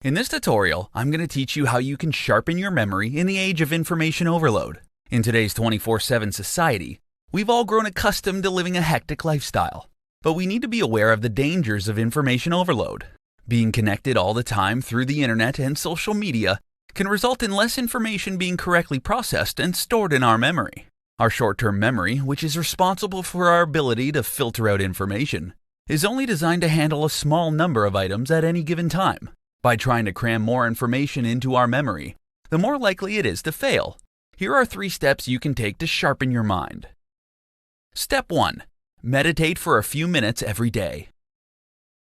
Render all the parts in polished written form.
In this tutorial, I'm going to teach you how you can sharpen your memory in the age of information overload. In today's 24/7 society, we've all grown accustomed to living a hectic lifestyle, but we need to be aware of the dangers of information overload. Being connected all the time through the internet and social media can result in less information being correctly processed and stored in our memory. Our short-term memory, which is responsible for our ability to filter out information, is only designed to handle a small number of items at any given time. By trying to cram more information into our memory, the more likely it is to fail. Here are 3 steps you can take to sharpen your mind. Step 1. Meditate for a few minutes every day.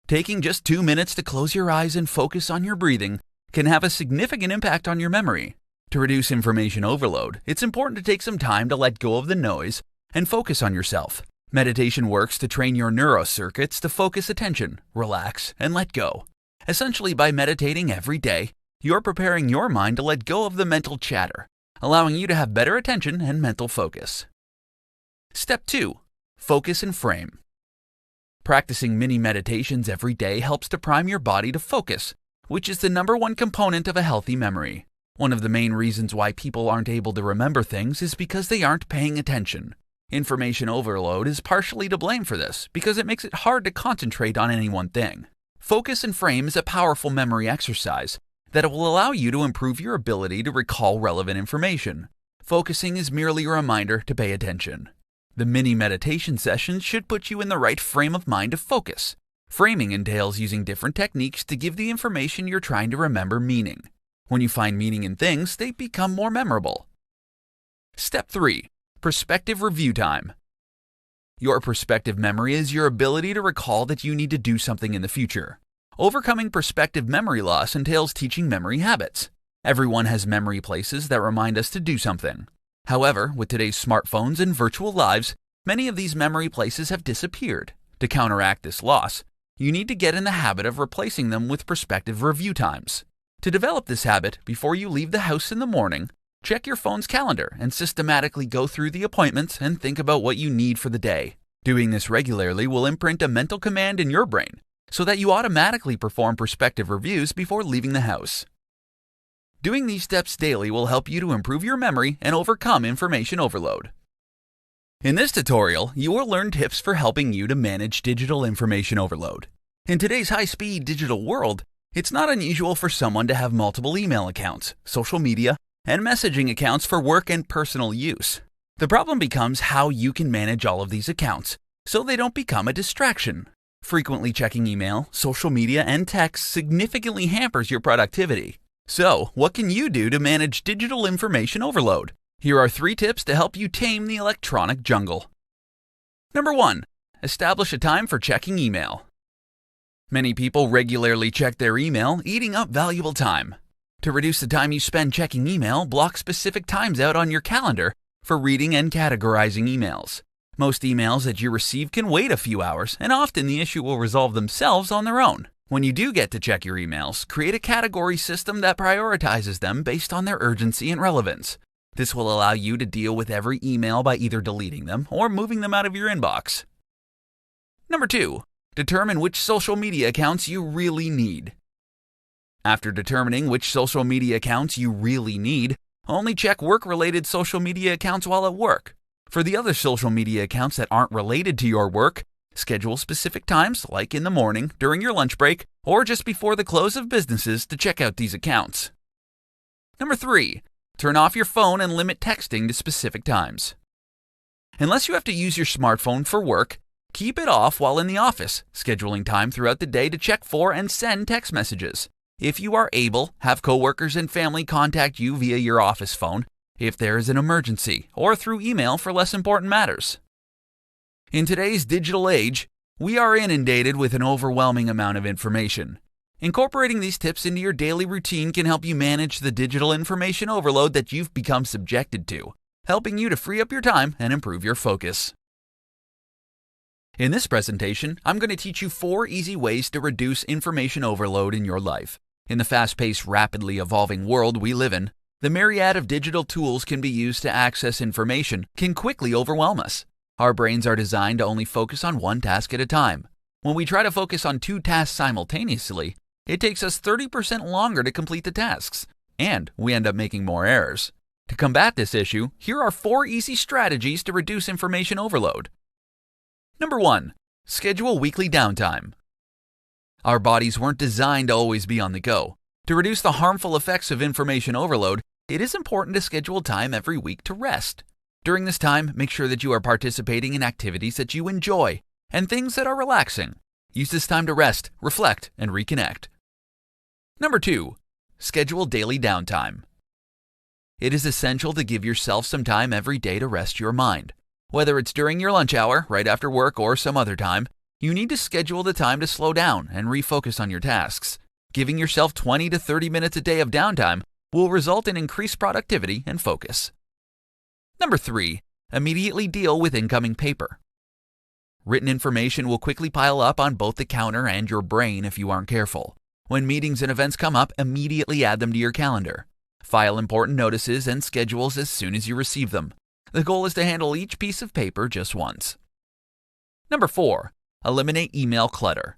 Taking just 2 minutes to close your eyes and focus on your breathing can have a significant impact on your memory. To reduce information overload, it's important to take some time to let go of the noise and focus on yourself. Meditation works to train your neurocircuits to focus attention, relax, and let go. Essentially, by meditating every day, you're preparing your mind to let go of the mental chatter, allowing you to have better attention and mental focus. Step 2. Focus and frame. Practicing mini meditations every day helps to prime your body to focus, which is the #1 component of a healthy memory. One of the main reasons why people aren't able to remember things is because they aren't paying attention. Information overload is partially to blame for this because it makes it hard to concentrate on any one thing. Focus and frame is a powerful memory exercise that will allow you to improve your ability to recall relevant information. Focusing is merely a reminder to pay attention. The mini meditation sessions should put you in the right frame of mind to focus. Framing entails using different techniques to give the information you're trying to remember meaning. When you find meaning in things, they become more memorable. Step 3. Perspective review time. Your perspective memory is your ability to recall that you need to do something in the future. Overcoming perspective memory loss entails teaching memory habits. Everyone has memory places that remind us to do something. However, with today's smartphones and virtual lives, many of these memory places have disappeared. To counteract this loss, you need to get in the habit of replacing them with perspective review times. To develop this habit, before you leave the house in the morning, check your phone's calendar and systematically go through the appointments and think about what you need for the day. Doing this regularly will imprint a mental command in your brain so that you automatically perform perspective reviews before leaving the house. Doing these steps daily will help you to improve your memory and overcome information overload. In this tutorial, you will learn tips for helping you to manage digital information overload. In today's high-speed digital world, it's not unusual for someone to have multiple email accounts, social media, and messaging accounts for work and personal use. The problem becomes how you can manage all of these accounts so they don't become a distraction. Frequently checking email, social media, and text significantly hampers your productivity. So, what can you do to manage digital information overload? Here are 3 tips to help you tame the electronic jungle. Number 1. Establish a time for checking email. Many people regularly check their email, eating up valuable time. To reduce the time you spend checking email, block specific times out on your calendar for reading and categorizing emails. Most emails that you receive can wait a few hours, and often the issue will resolve themselves on their own. When you do get to check your emails, create a category system that prioritizes them based on their urgency and relevance. This will allow you to deal with every email by either deleting them or moving them out of your inbox. Number 2. Determine which social media accounts you really need. After determining which social media accounts you really need, only check work-related social media accounts while at work. For the other social media accounts that aren't related to your work, schedule specific times, like in the morning, during your lunch break, or just before the close of businesses to check out these accounts. Number 3. Turn off your phone and limit texting to specific times. Unless you have to use your smartphone for work, keep it off while in the office, scheduling time throughout the day to check for and send text messages. If you are able, have coworkers and family contact you via your office phone if there is an emergency, or through email for less important matters. In today's digital age, we are inundated with an overwhelming amount of information. Incorporating these tips into your daily routine can help you manage the digital information overload that you've become subjected to, helping you to free up your time and improve your focus. In this presentation, I'm going to teach you 4 easy ways to reduce information overload in your life. In the fast-paced, rapidly evolving world we live in, the myriad of digital tools can be used to access information can quickly overwhelm us. Our brains are designed to only focus on one task at a time. When we try to focus on 2 tasks simultaneously, it takes us 30% longer to complete the tasks, and we end up making more errors. To combat this issue, here are 4 easy strategies to reduce information overload. Number 1. Schedule weekly downtime. Our bodies weren't designed to always be on the go. To reduce the harmful effects of information overload, it is important to schedule time every week to rest. During this time, make sure that you are participating in activities that you enjoy and things that are relaxing. Use this time to rest, reflect, and reconnect. Number 2. Schedule daily downtime. It is essential to give yourself some time every day to rest your mind. Whether it's during your lunch hour, right after work, or some other time, you need to schedule the time to slow down and refocus on your tasks. Giving yourself 20 to 30 minutes a day of downtime will result in increased productivity and focus. Number 3. Immediately deal with incoming paper. Written information will quickly pile up on both the counter and your brain if you aren't careful. When meetings and events come up, immediately add them to your calendar. File important notices and schedules as soon as you receive them. The goal is to handle each piece of paper just once. Number 4. Eliminate email clutter.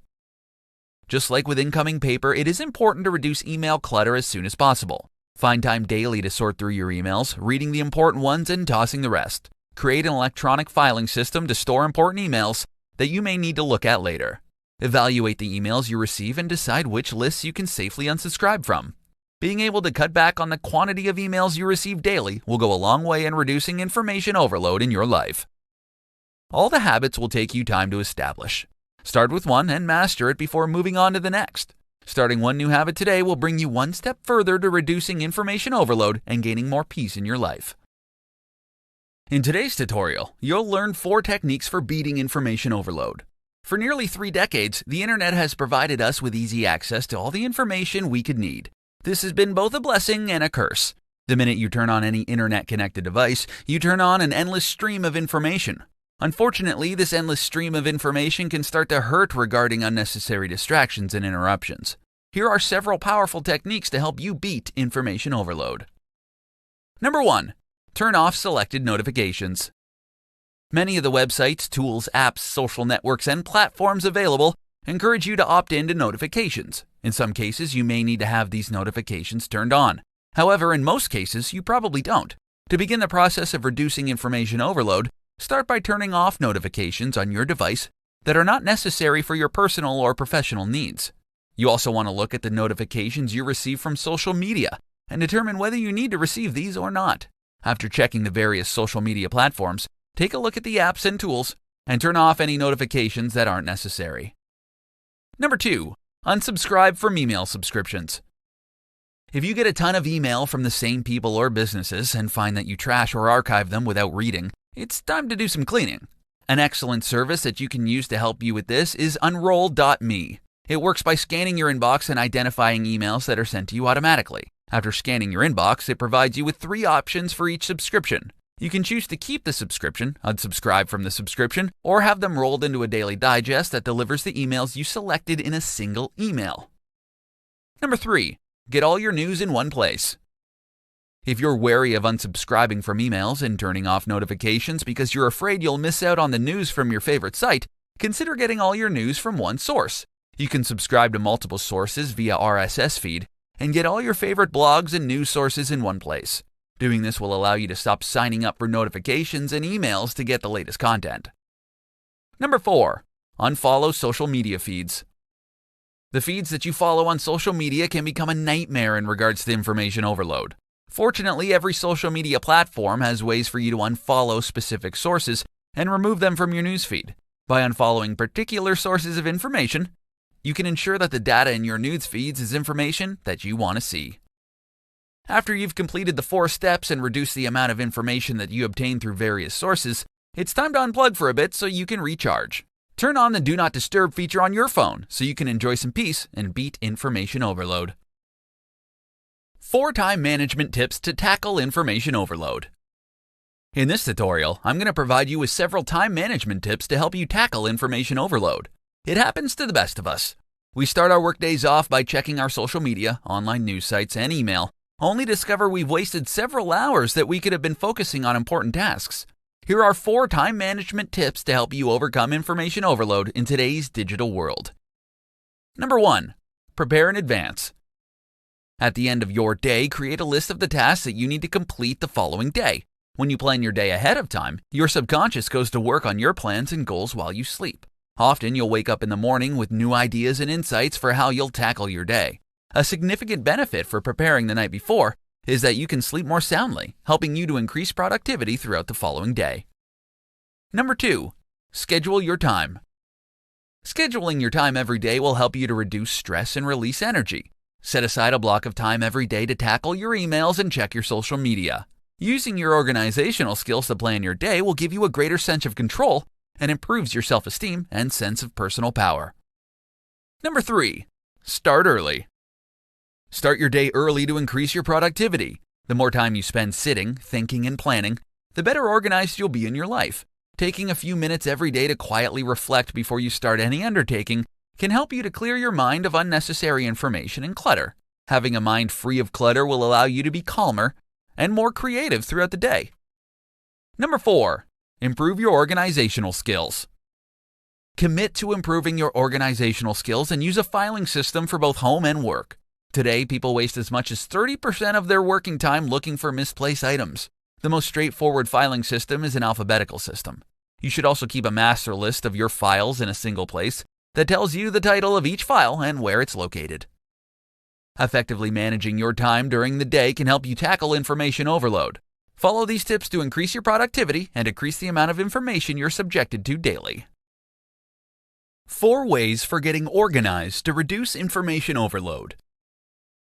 Just like with incoming paper, it is important to reduce email clutter as soon as possible. Find time daily to sort through your emails, reading the important ones and tossing the rest. Create an electronic filing system to store important emails that you may need to look at later. Evaluate the emails you receive and decide which lists you can safely unsubscribe from. Being able to cut back on the quantity of emails you receive daily will go a long way in reducing information overload in your life. All the habits will take you time to establish. Start with one and master it before moving on to the next. Starting one new habit today will bring you one step further to reducing information overload and gaining more peace in your life. In today's tutorial, you'll learn 4 techniques for beating information overload. For nearly 3 decades, the internet has provided us with easy access to all the information we could need. This has been both a blessing and a curse. The minute you turn on any internet-connected device, you turn on an endless stream of information. Unfortunately, this endless stream of information can start to hurt regarding unnecessary distractions and interruptions. Here are several powerful techniques to help you beat information overload. Number 1. Turn off selected notifications. Many of the websites, tools, apps, social networks, and platforms available encourage you to opt in to notifications. In some cases, you may need to have these notifications turned on. However, in most cases, you probably don't. To begin the process of reducing information overload, start by turning off notifications on your device that are not necessary for your personal or professional needs. You also want to look at the notifications you receive from social media and determine whether you need to receive these or not. After checking the various social media platforms, take a look at the apps and tools and turn off any notifications that aren't necessary. Number 2. Unsubscribe from email subscriptions. If you get a ton of email from the same people or businesses and find that you trash or archive them without reading, it's time to do some cleaning. An excellent service that you can use to help you with this is unroll.me. It works by scanning your inbox and identifying emails that are sent to you automatically. After scanning your inbox, it provides you with 3 options for each subscription. You can choose to keep the subscription, unsubscribe from the subscription, or have them rolled into a daily digest that delivers the emails you selected in a single email. Number 3. Get all your news in one place. If you're wary of unsubscribing from emails and turning off notifications because you're afraid you'll miss out on the news from your favorite site, consider getting all your news from one source. You can subscribe to multiple sources via RSS feed and get all your favorite blogs and news sources in one place. Doing this will allow you to stop signing up for notifications and emails to get the latest content. Number 4. Unfollow social media feeds. The feeds that you follow on social media can become a nightmare in regards to information overload. Fortunately, every social media platform has ways for you to unfollow specific sources and remove them from your newsfeed. By unfollowing particular sources of information, you can ensure that the data in your news feeds is information that you want to see. After you've completed the 4 steps and reduced the amount of information that you obtain through various sources, it's time to unplug for a bit so you can recharge. Turn on the Do Not Disturb feature on your phone so you can enjoy some peace and beat information overload. 4 time management tips to tackle information overload. In this tutorial, I'm going to provide you with several time management tips to help you tackle information overload. It happens to the best of us. We start our workdays off by checking our social media, online news sites, and email, only to discover we've wasted several hours that we could have been focusing on important tasks. Here are 4 time management tips to help you overcome information overload in today's digital world. Number 1. prepare in advance. At the end of your day, create a list of the tasks that you need to complete the following day. When you plan your day ahead of time, your subconscious goes to work on your plans and goals while you sleep. Often, you'll wake up in the morning with new ideas and insights for how you'll tackle your day. A significant benefit for preparing the night before is that you can sleep more soundly, helping you to increase productivity throughout the following day. Number 2, schedule your time. Scheduling your time every day will help you to reduce stress and release energy. Set aside a block of time every day to tackle your emails and check your social media. Using your organizational skills to plan your day will give you a greater sense of control and improves your self-esteem and sense of personal power. Number 3, start early. Start your day early to increase your productivity. The more time you spend sitting, thinking, and planning, the better organized you'll be in your life. Taking a few minutes every day to quietly reflect before you start any undertaking can help you to clear your mind of unnecessary information and clutter. Having a mind free of clutter will allow you to be calmer and more creative throughout the day. Number 4, improve your organizational skills. Commit to improving your organizational skills and use a filing system for both home and work. Today, people waste as much as 30% of their working time looking for misplaced items. The most straightforward filing system is an alphabetical system. You should also keep a master list of your files in a single place that tells you the title of each file and where it's located. Effectively managing your time during the day can help you tackle information overload. Follow these tips to increase your productivity and decrease the amount of information you're subjected to daily. 4 ways for getting organized to reduce information overload.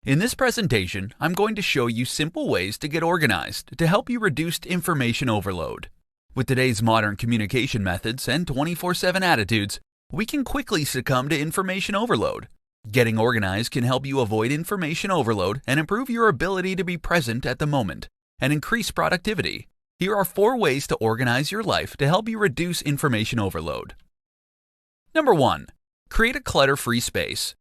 In this presentation, I'm going to show you simple ways to get organized to help you reduce information overload. With today's modern communication methods and 24/7 attitudes, we can quickly succumb to information overload. Getting organized can help you avoid information overload and improve your ability to be present at the moment and increase productivity. Here are 4 ways to organize your life to help you reduce information overload. Number 1, create a clutter-free space.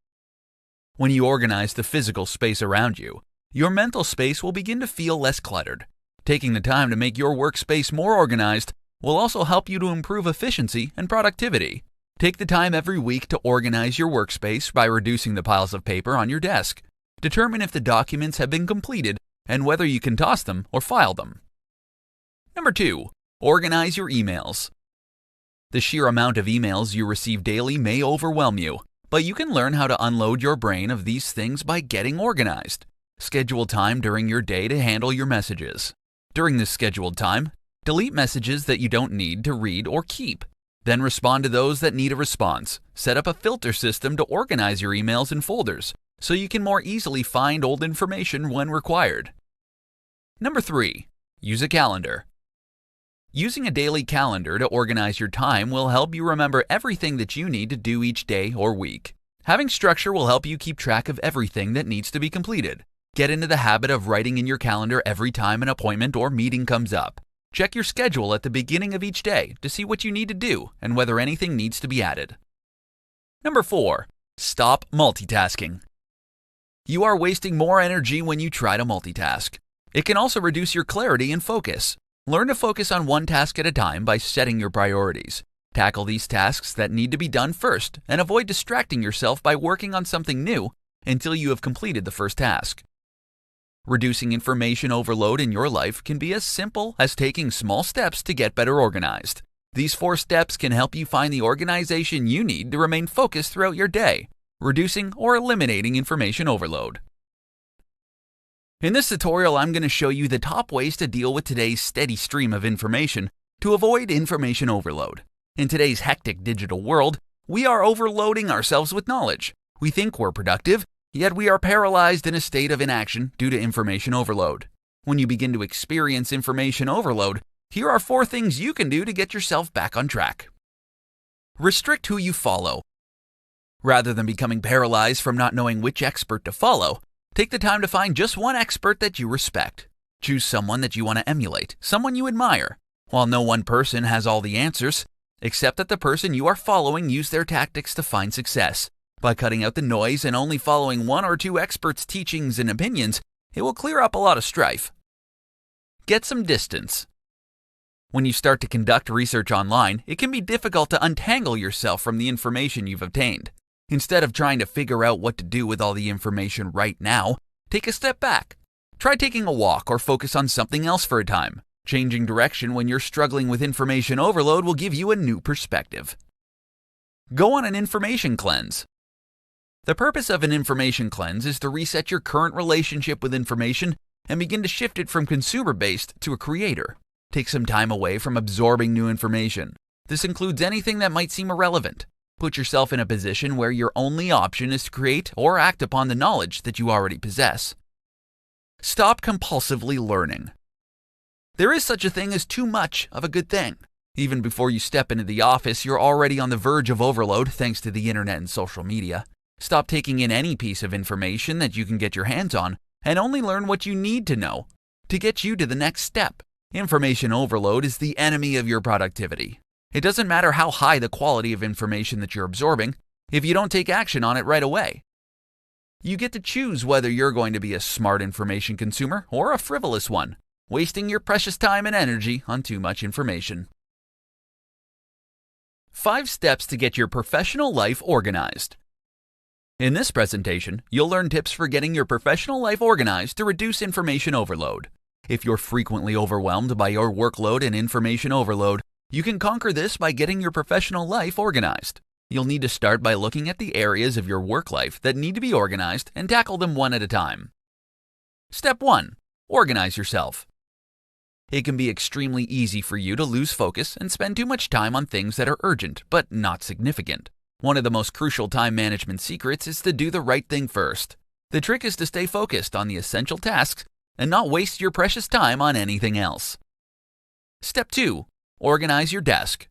When you organize the physical space around you, your mental space will begin to feel less cluttered. Taking the time to make your workspace more organized will also help you to improve efficiency and productivity. Take the time every week to organize your workspace by reducing the piles of paper on your desk. Determine if the documents have been completed and whether you can toss them or file them. Number 2, organize your emails. The sheer amount of emails you receive daily may overwhelm you, but you can learn how to unload your brain of these things by getting organized. Schedule time during your day to handle your messages. During this scheduled time, delete messages that you don't need to read or keep. Then respond to those that need a response. Set up a filter system to organize your emails in folders so you can more easily find old information when required. Number 3, use a calendar. Using a daily calendar to organize your time will help you remember everything that you need to do each day or week. Having structure will help you keep track of everything that needs to be completed. Get into the habit of writing in your calendar every time an appointment or meeting comes up. Check your schedule at the beginning of each day to see what you need to do and whether anything needs to be added. Number 4, stop multitasking. You are wasting more energy when you try to multitask. It can also reduce your clarity and focus. Learn to focus on one task at a time by setting your priorities. Tackle these tasks that need to be done first and avoid distracting yourself by working on something new until you have completed the first task. Reducing information overload in your life can be as simple as taking small steps to get better organized. These 4 steps can help you find the organization you need to remain focused throughout your day, reducing or eliminating information overload. In this tutorial, I'm going to show you the top ways to deal with today's steady stream of information to avoid information overload. In today's hectic digital world, we are overloading ourselves with knowledge. We think we're productive, yet we are paralyzed in a state of inaction due to information overload. When you begin to experience information overload, here are 4 things you can do to get yourself back on track. Restrict who you follow. Rather than becoming paralyzed from not knowing which expert to follow, take the time to find just one expert that you respect. Choose someone that you want to emulate, someone you admire. While no one person has all the answers, accept that the person you are following used their tactics to find success. By cutting out the noise and only following 1 or 2 experts' teachings and opinions, it will clear up a lot of strife. Get some distance. When you start to conduct research online, it can be difficult to untangle yourself from the information you've obtained. Instead of trying to figure out what to do with all the information right now, take a step back. Try taking a walk or focus on something else for a time. Changing direction when you're struggling with information overload will give you a new perspective. Go on an information cleanse. The purpose of an information cleanse is to reset your current relationship with information and begin to shift it from consumer-based to a creator. Take some time away from absorbing new information. This includes anything that might seem irrelevant. Put yourself in a position where your only option is to create or act upon the knowledge that you already possess. Stop compulsively learning. There is such a thing as too much of a good thing. Even before you step into the office, you're already on the verge of overload thanks to the internet and social media. Stop taking in any piece of information that you can get your hands on and only learn what you need to know to get you to the next step. Information overload is the enemy of your productivity. It doesn't matter how high the quality of information that you're absorbing if you don't take action on it right away. You get to choose whether you're going to be a smart information consumer or a frivolous one, wasting your precious time and energy on too much information. 5 steps to get your professional life organized. In this presentation, you'll learn tips for getting your professional life organized to reduce information overload. If you're frequently overwhelmed by your workload and information overload, you can conquer this by getting your professional life organized. You'll need to start by looking at the areas of your work life that need to be organized and tackle them one at a time. Step 1. Organize yourself. It can be extremely easy for you to lose focus and spend too much time on things that are urgent but not significant. One of the most crucial time management secrets is to do the right thing first. The trick is to stay focused on the essential tasks and not waste your precious time on anything else. Step 2. Organize your desk.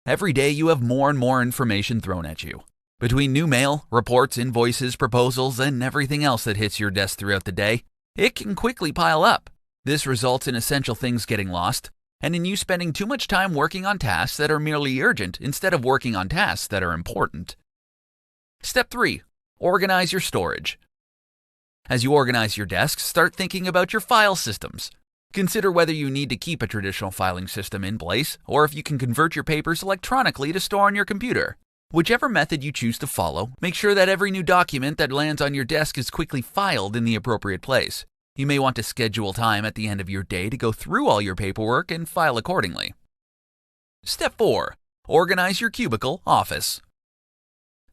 Every day you have more and more information thrown at you. Between new mail, reports, invoices, proposals, and everything else that hits your desk throughout the day, it can quickly pile up. This results in essential things getting lost, and in you spending too much time working on tasks that are merely urgent instead of working on tasks that are important. Step 3. Organize your storage. As you organize your desk, start thinking about your file systems. Consider whether you need to keep a traditional filing system in place or if you can convert your papers electronically to store on your computer. Whichever method you choose to follow, make sure that every new document that lands on your desk is quickly filed in the appropriate place. You may want to schedule time at the end of your day to go through all your paperwork and file accordingly. Step 4. Organize your cubicle office.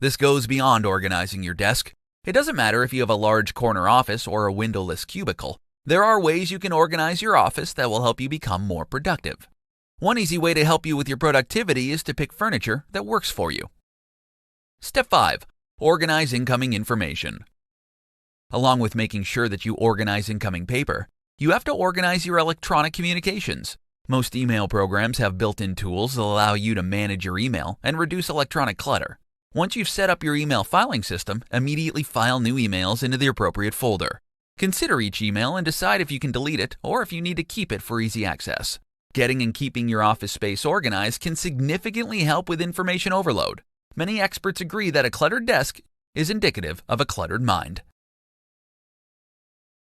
This goes beyond organizing your desk. It doesn't matter if you have a large corner office or a windowless cubicle. There are ways you can organize your office that will help you become more productive. One easy way to help you with your productivity is to pick furniture that works for you. Step 5. Organize incoming information. Along with making sure that you organize incoming paper, you have to organize your electronic communications. Most email programs have built-in tools that allow you to manage your email and reduce electronic clutter. Once you've set up your email filing system, immediately file new emails into the appropriate folder. Consider each email and decide if you can delete it or if you need to keep it for easy access. Getting and keeping your office space organized can significantly help with information overload. Many experts agree that a cluttered desk is indicative of a cluttered mind.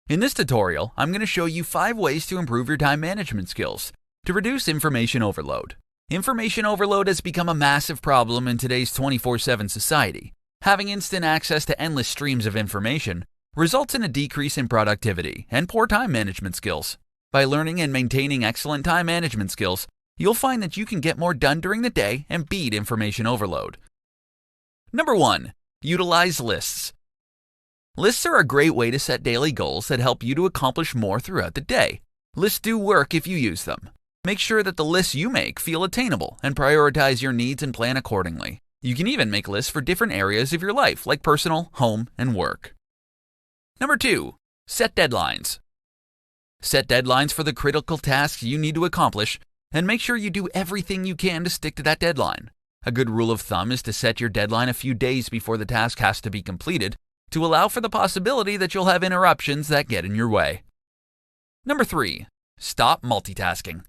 In this tutorial, I'm going to show you 5 ways to improve your time management skills to reduce information overload. Information overload has become a massive problem in today's 24/7 society. Having instant access to endless streams of information results in a decrease in productivity and poor time management skills. By learning and maintaining excellent time management skills, you'll find that you can get more done during the day and beat information overload. Number 1. Utilize lists. Lists are a great way to set daily goals that help you to accomplish more throughout the day. Lists do work if you use them. Make sure that the lists you make feel attainable and prioritize your needs and plan accordingly. You can even make lists for different areas of your life, like personal, home, and work. Number 2. Set deadlines. Set deadlines for the critical tasks you need to accomplish, and make sure you do everything you can to stick to that deadline. A good rule of thumb is to set your deadline a few days before the task has to be completed, to allow for the possibility that you'll have interruptions that get in your way. Number 3. Stop multitasking.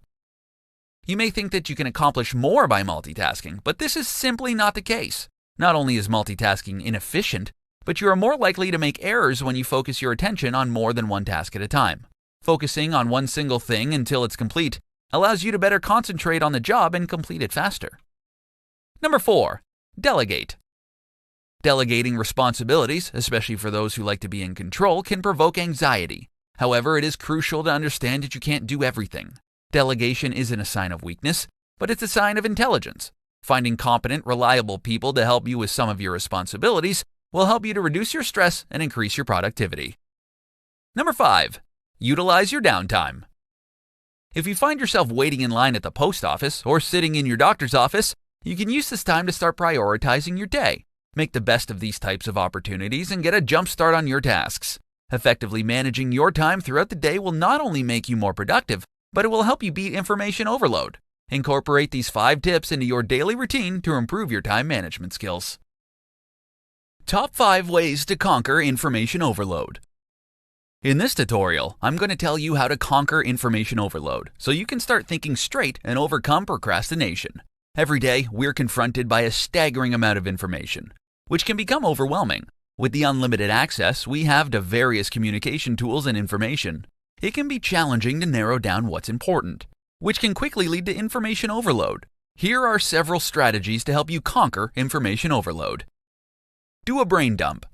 You may think that you can accomplish more by multitasking, but this is simply not the case. Not only is multitasking inefficient, but you are more likely to make errors when you focus your attention on more than one task at a time. Focusing on one single thing until it's complete allows you to better concentrate on the job and complete it faster. Number 4. Delegate. Delegating responsibilities, especially for those who like to be in control, can provoke anxiety. However, it is crucial to understand that you can't do everything. Delegation isn't a sign of weakness, but it's a sign of intelligence. Finding competent, reliable people to help you with some of your responsibilities will help you to reduce your stress and increase your productivity. Number 5. Utilize your downtime. If you find yourself waiting in line at the post office or sitting in your doctor's office, you can use this time to start prioritizing your day. Make the best of these types of opportunities and get a jump start on your tasks. Effectively managing your time throughout the day will not only make you more productive, but it will help you beat information overload. Incorporate these 5 tips into your daily routine to improve your time management skills. Top 5 ways to conquer information overload. In this tutorial, I'm going to tell you how to conquer information overload so you can start thinking straight and overcome procrastination. Every day, we're confronted by a staggering amount of information, which can become overwhelming. With the unlimited access we have to various communication tools and information, it can be challenging to narrow down what's important, which can quickly lead to information overload. Here are several strategies to help you conquer information overload. Do a brain dump.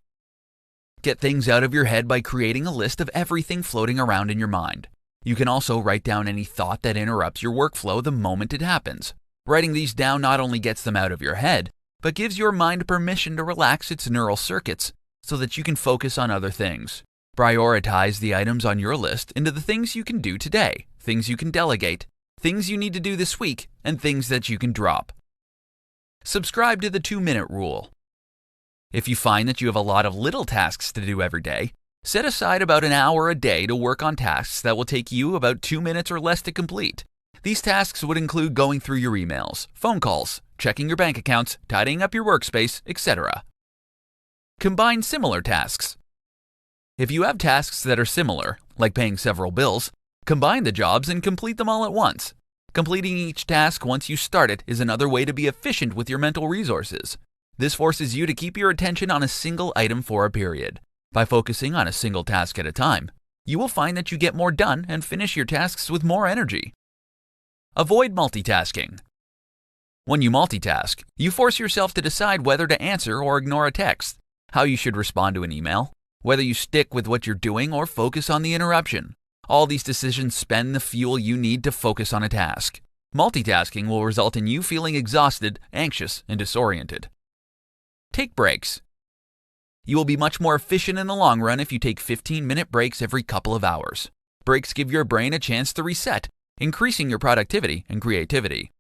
Get things out of your head by creating a list of everything floating around in your mind. You can also write down any thought that interrupts your workflow the moment it happens. Writing these down not only gets them out of your head, but gives your mind permission to relax its neural circuits so that you can focus on other things. Prioritize the items on your list into the things you can do today, things you can delegate, things you need to do this week, and things that you can drop. Subscribe to the 2-minute rule. If you find that you have a lot of little tasks to do every day, set aside about an hour a day to work on tasks that will take you about 2 minutes or less to complete. These tasks would include going through your emails, phone calls, checking your bank accounts, tidying up your workspace, etc. Combine similar tasks. If you have tasks that are similar, like paying several bills, combine the jobs and complete them all at once. Completing each task once you start it is another way to be efficient with your mental resources. This forces you to keep your attention on a single item for a period. By focusing on a single task at a time, you will find that you get more done and finish your tasks with more energy. Avoid multitasking. When you multitask, you force yourself to decide whether to answer or ignore a text, how you should respond to an email, whether you stick with what you're doing or focus on the interruption. All these decisions spend the fuel you need to focus on a task. Multitasking will result in you feeling exhausted, anxious, and disoriented. Take breaks. You will be much more efficient in the long run if you take 15-minute breaks every couple of hours. Breaks give your brain a chance to reset, increasing your productivity and creativity.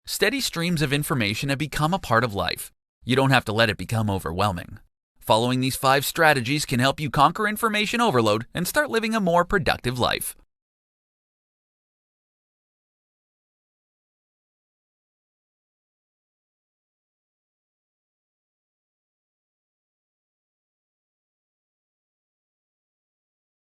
Steady streams of information have become a part of life. You don't have to let it become overwhelming. Following these 5 strategies can help you conquer information overload and start living a more productive life.